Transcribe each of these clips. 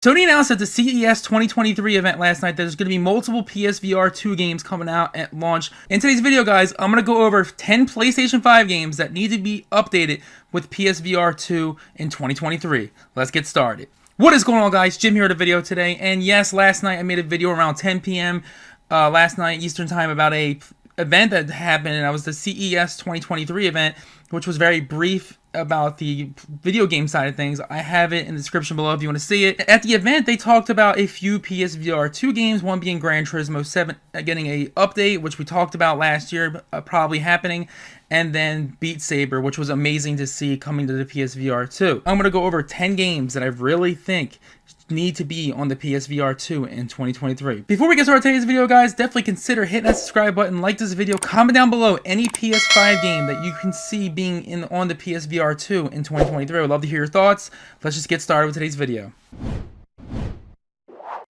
Sony announced at the CES 2023 event last night that there's going to be multiple PSVR2 games coming out at launch. In today's video, guys, I'm going to go over 10 PlayStation 5 games that need to be updated with PSVR2 in 2023. Let's get started. What is going on, guys? Jim here with a video today. And yes, last night I made a video around 10 p.m. Last night Eastern time about a event that happened, and that was the CES 2023 event, which was very brief about the video game side of things. I have it in the description below if you want to see it. At the event, they talked about a few PSVR2 games, one being Gran Turismo 7 getting a update, which we talked about last year, probably happening, and then Beat Saber, which was amazing to see coming to the PSVR2. I'm going to go over 10 games that I really think need to be on the PSVR2 in 2023. Before we get started today's video, guys, definitely consider hitting that subscribe button, like this video, comment down below any PS5 game that you can see being on the PSVR2 in 2023. I would love to hear your thoughts. Let's just get started with today's video.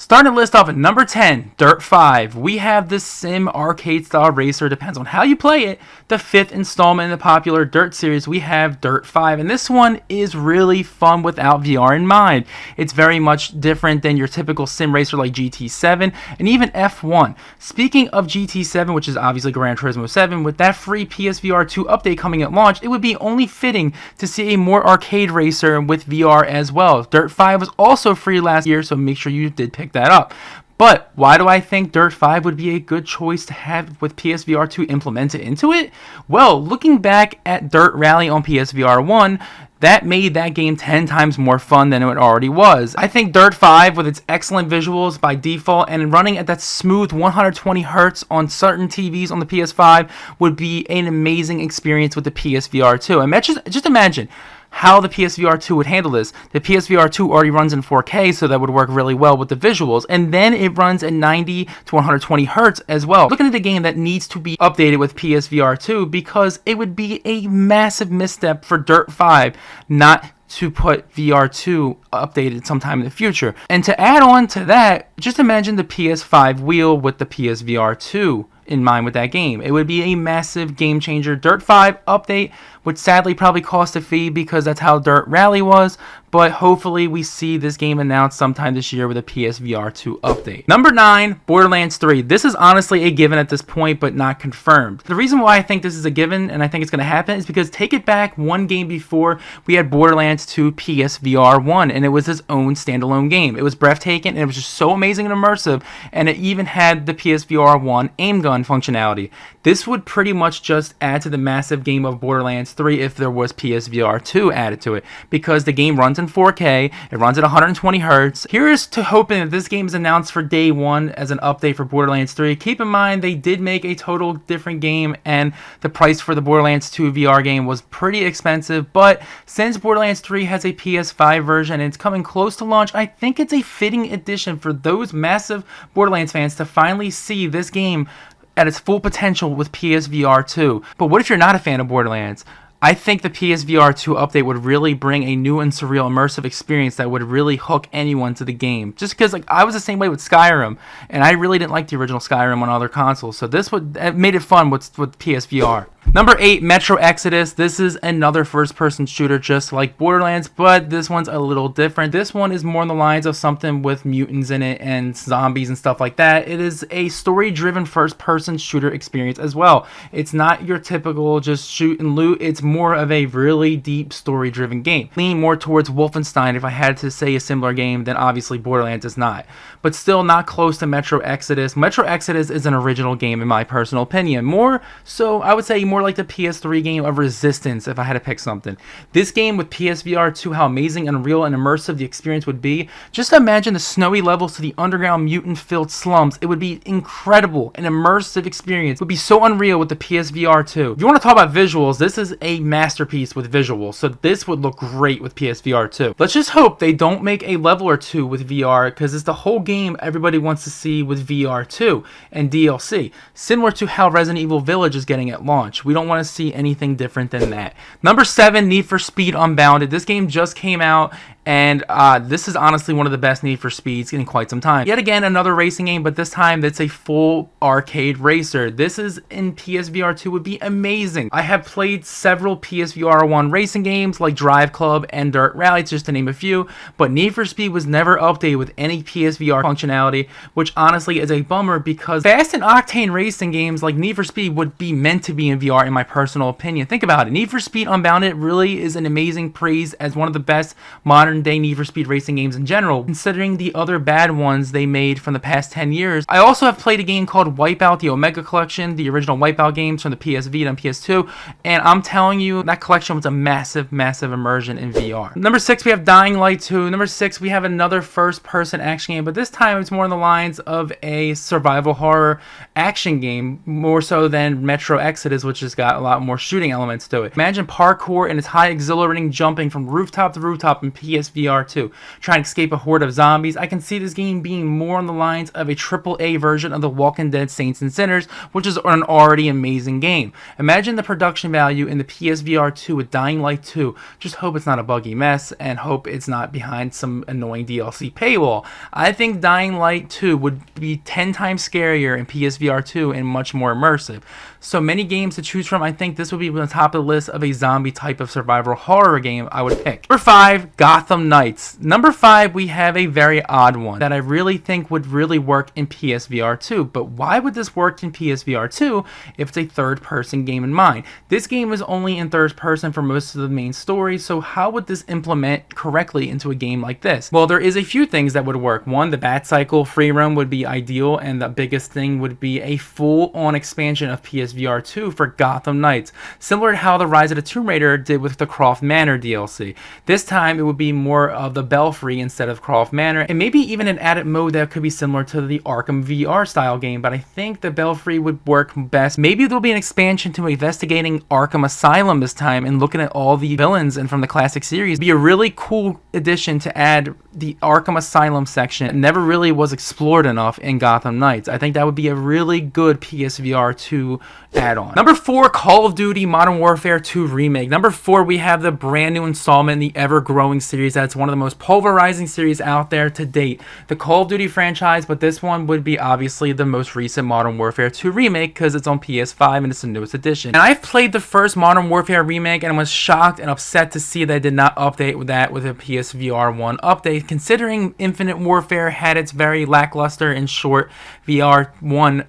Starting the list off at number 10, Dirt 5. We have the sim arcade style racer, depends on how you play it, the 5th installment in the popular Dirt series. We have Dirt 5, and this one is really fun without VR in mind. It's very much different than your typical sim racer like GT7 and even F1. Speaking of GT7, which is obviously Gran Turismo 7, with that free PSVR2 update coming at launch, it would be only fitting to see a more arcade racer with VR as well. Dirt 5 was also free last year, so make sure you did pick that up. But why do I think Dirt 5 would be a good choice to have with PSVR2 implemented into it? Well, looking back at Dirt Rally on PSVR1, that made that game 10 times more fun than it already was. I think Dirt 5, with its excellent visuals by default and running at that smooth 120 Hz on certain TVs on the PS5, would be an amazing experience with the PSVR2. And just imagine how the PSVR2 would handle this. The PSVR2 already runs in 4K, so that would work really well with the visuals, and then it runs at 90 to 120 Hz as well. Looking at a game that needs to be updated with PSVR2, because it would be a massive misstep for Dirt 5 not to put VR2 updated sometime in the future. And to add on to that, just imagine the PS5 wheel with the PSVR2 in mind with that game. It would be a massive game changer. Dirt 5 update would sadly probably cost a fee because that's how Dirt Rally was, but hopefully we see this game announced sometime this year with a PSVR2 update. Number 9, Borderlands 3. This is honestly a given at this point, but not confirmed. The reason why I think this is a given and I think it's going to happen is because take it back one game before, we had Borderlands 2 PSVR1, and it was its own standalone game. It was breathtaking, and it was just so amazing and immersive, and it even had the PSVR1 aim gun functionality. This would pretty much just add to the massive game of Borderlands 3 if there was PSVR2 added to it, because the game runs in 4K, it runs at 120 Hz. Here's to hoping that this game is announced for day one as an update for Borderlands 3. Keep in mind, they did make a total different game, and the price for the Borderlands 2 VR game was pretty expensive, but since Borderlands 3 has a PS5 version and it's coming close to launch, I think it's a fitting addition for those massive Borderlands fans to finally see this game at its full potential with PSVR2. But what if you're not a fan of Borderlands? I think the PSVR2 update would really bring a new and surreal immersive experience that would really hook anyone to the game. Just because I was the same way with Skyrim, and I really didn't like the original Skyrim on other consoles, so this would made it fun with PSVR. Number 8, Metro Exodus. This is another first-person shooter just like Borderlands, but this one's a little different. This one is more on the lines of something with mutants in it and zombies and stuff like that. It is a story-driven first-person shooter experience as well. It's not your typical just shoot and loot. It's more of a really deep story-driven game. Leaning more towards Wolfenstein, if I had to say a similar game, then obviously Borderlands is not. But still not close to Metro Exodus. Metro Exodus is an original game in my personal opinion. More so, I would say more like the PS3 game of Resistance if I had to pick something. This game with PSVR2, how amazing and real and immersive the experience would be. Just imagine the snowy levels to the underground mutant-filled slums. It would be incredible. An immersive experience. It would be so unreal with the PSVR2. If you want to talk about visuals, this is a masterpiece with visuals, so this would look great with PSVR2. Let's just hope they don't make a level or two with VR, because it's the whole game everybody wants to see with VR2 and DLC, similar to how Resident Evil Village is getting at launch. We don't want to see anything different than that. Number 7, Need for Speed Unbounded. This game just came out, And this is honestly one of the best Need for Speeds in quite some time. Yet again, another racing game, but this time it's a full arcade racer. This is in PSVR 2 would be amazing. I have played several PSVR 1 racing games like Drive Club and Dirt Rally, just to name a few, but Need for Speed was never updated with any PSVR functionality, which honestly is a bummer because fast and octane racing games like Need for Speed would be meant to be in VR in my personal opinion. Think about it. Need for Speed Unbound really is an amazing praise as one of the best modern day Need for Speed racing games in general, considering the other bad ones they made from the past 10 years. I also have played a game called Wipeout, the Omega Collection, the original Wipeout games from the PS Vita and PS2, and I'm telling you, that collection was a massive immersion in VR. Number 6, we have Dying Light 2. Number 6, we have another first-person action game, but this time it's more on the lines of a survival horror action game, more so than Metro Exodus, which has got a lot more shooting elements to it. Imagine parkour and its high exhilarating jumping from rooftop to rooftop in PSVR 2, trying to escape a horde of zombies. I can see this game being more on the lines of a AAA version of The Walking Dead Saints and Sinners, which is an already amazing game. Imagine the production value in the PSVR 2 with Dying Light 2. Just hope it's not a buggy mess and hope it's not behind some annoying DLC paywall. I think Dying Light 2 would be 10 times scarier in PSVR 2 and much more immersive. So many games to choose from. I think this would be on the top of the list of a zombie type of survival horror game I would pick. Number 5, Gotham Knights. Number 5, we have a very odd one that I really think would really work in PSVR 2. But why would this work in PSVR 2 if it's a third-person game in mind? This game is only in third person for most of the main story, so how would this implement correctly into a game like this? Well, there is a few things that would work. One, the Bat Cycle free roam would be ideal, and the biggest thing would be a full-on expansion of PSVR 2 for Gotham Knights, similar to how the Rise of the Tomb Raider did with the Croft Manor DLC. This time, it would be more of the Belfry instead of Croft Manor, and maybe even an added mode that could be similar to the Arkham VR style game, but I think the Belfry would work best. Maybe there'll be an expansion to investigating Arkham Asylum this time and looking at all the villains and from the classic series. It'd be a really cool addition to add the Arkham Asylum section. It never really was explored enough in Gotham Knights. I think that would be a really good PSVR 2 add-on. Number 4, Call of Duty Modern Warfare 2 Remake. Number 4, we have the brand new installment in the ever-growing series that's one of the most pulverizing series out there to date. The Call of Duty franchise, but this one would be obviously the most recent Modern Warfare 2 Remake because it's on PS5 and it's the newest edition. And I've played the first Modern Warfare Remake and was shocked and upset to see they did not update that with a PSVR 1 update, considering Infinite Warfare had its very lackluster and short VR 1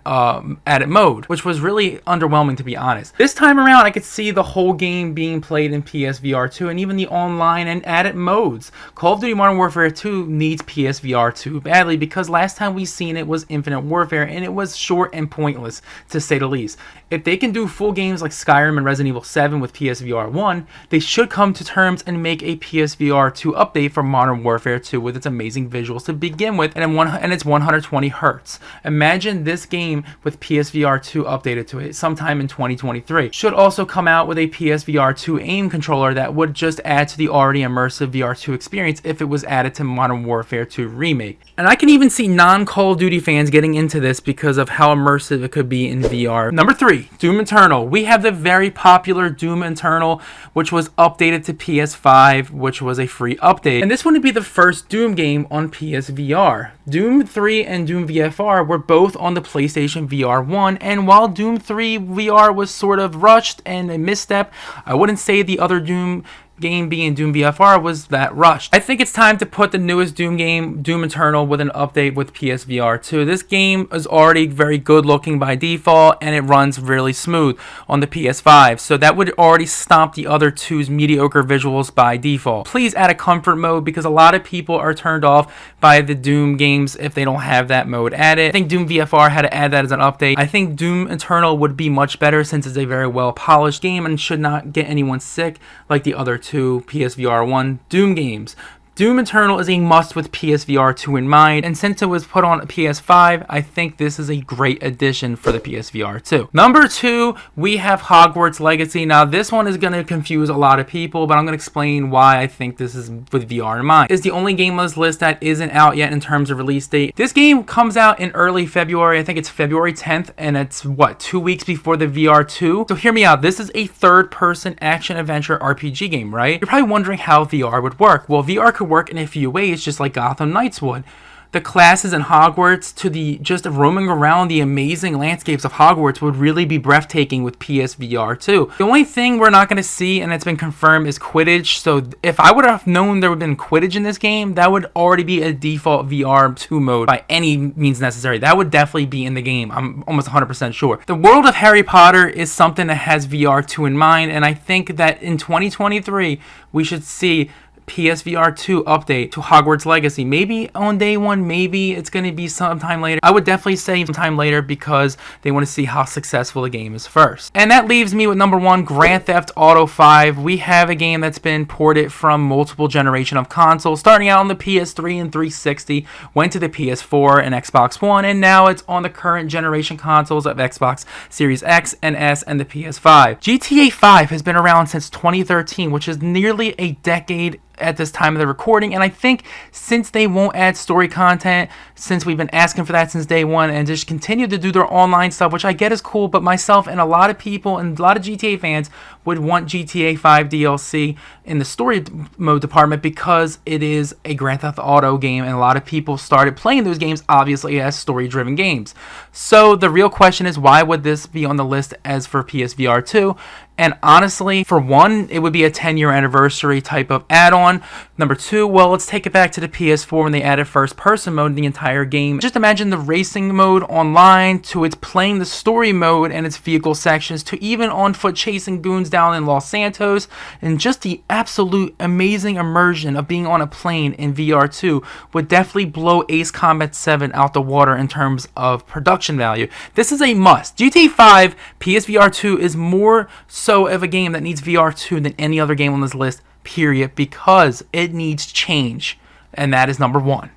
added mode, which was really underwhelming to be honest. This time around, I could see the whole game being played in PSVR 2 and even the online and added modes. Call of Duty Modern Warfare 2 needs PSVR 2 badly because last time we seen it was Infinite Warfare and it was short and pointless to say the least. If they can do full games like Skyrim and Resident Evil 7 with PSVR 1, they should come to terms and make a PSVR 2 update for Modern Warfare 2 with its amazing visuals to begin with and it's 120 hertz. Imagine this game with PSVR 2 updated to it sometime in 2023. Should also come out with a PSVR 2 aim controller that would just add to the already immersive VR 2 experience if it was added to Modern Warfare 2 Remake. And I can even see non-Call of Duty fans getting into this because of how immersive it could be in VR. Number 3, Doom Eternal. We have the very popular Doom Eternal, which was updated to PS5, which was a free update. And this wouldn't be the first Doom game on PSVR. Doom 3 and Doom VFR were both on the PlayStation VR 1, and while Doom 3 VR was sort of rushed and a misstep, I wouldn't say the other Doom game being Doom VFR was that rushed. I think it's time to put the newest Doom game, Doom Eternal, with an update with PSVR 2. This game is already very good looking by default and it runs really smooth on the PS5, so that would already stomp the other two's mediocre visuals by default. Please add a comfort mode because a lot of people are turned off by the Doom games if they don't have that mode added. I think Doom VFR had to add that as an update. I think Doom Eternal would be much better since it's a very well polished game and should not get anyone sick like the other two PSVR 1 Doom games. Doom Eternal is a must with PSVR 2 in mind, and since it was put on PS5, I think this is a great addition for the PSVR 2. Number 2, we have Hogwarts Legacy. Now, this one is going to confuse a lot of people, but I'm going to explain why I think this is with VR in mind. It's the only game on this list that isn't out yet in terms of release date. This game comes out in early February. I think it's February 10th, and it's, 2 weeks before the VR 2? So hear me out. This is a third-person action-adventure RPG game, right? You're probably wondering how VR would work. Well, VR could work in a few ways, just like Gotham Knights would. The classes in Hogwarts to the just roaming around the amazing landscapes of Hogwarts would really be breathtaking with PSVR2. The only thing we're not going to see, and it's been confirmed, is Quidditch. So if I would have known there would have been Quidditch in this game, that would already be a default VR2 mode by any means necessary. That would definitely be in the game. I'm almost 100% sure. The world of Harry Potter is something that has VR2 in mind, and I think that in 2023, we should see PSVR2 update to Hogwarts Legacy. Maybe on day one, maybe it's going to be sometime later. I would definitely say sometime later because they want to see how successful the game is first. And that leaves me with number 1, Grand Theft Auto 5. We have a game that's been ported from multiple generation of consoles, starting out on the PS3 and 360, went to the PS4 and Xbox One, and now it's on the current generation consoles of Xbox Series X and S and the PS5. GTA 5 has been around since 2013, which is nearly a decade at this time of the recording, and I think since they won't add story content, since we've been asking for that since day one, and just continue to do their online stuff, which I get is cool, but myself and a lot of people and a lot of GTA fans would want GTA 5 DLC in the story mode department because it is a Grand Theft Auto game, and a lot of people started playing those games obviously as story-driven games. So the real question is, why would this be on the list as for PSVR 2? And honestly, for one, it would be a 10-year anniversary type of add-on. Number 2, well, let's take it back to the PS4 when they added first-person mode in the entire game. Just imagine the racing mode online, to its playing the story mode and its vehicle sections, to even on-foot chasing goons down in Los Santos, and just the absolute amazing immersion of being on a plane in VR2 would definitely blow Ace Combat 7 out the water in terms of production value. This is a must. GTA 5 PSVR 2 is more so of a game that needs VR2 than any other game on this list, period, because it needs change, and that is number 1.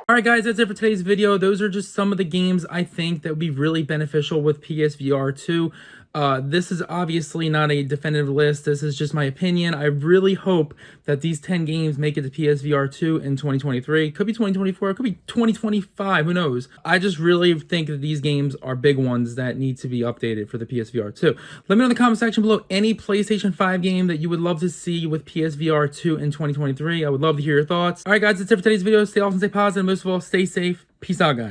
Alright guys, that's it for today's video. Those are just some of the games I think that would be really beneficial with PSVR 2. This is obviously not a definitive list. This is just my opinion. I really hope that these 10 games make it to PSVR 2 in 2023. Could be 2024. Could be 2025. Who knows? I just really think that these games are big ones that need to be updated for the PSVR 2. Let me know in the comment section below any PlayStation 5 game that you would love to see with PSVR 2 in 2023. I would love to hear your thoughts. Alright guys, that's it for today's video. Stay awesome, stay positive, and most of all, stay safe. Peace out, guys.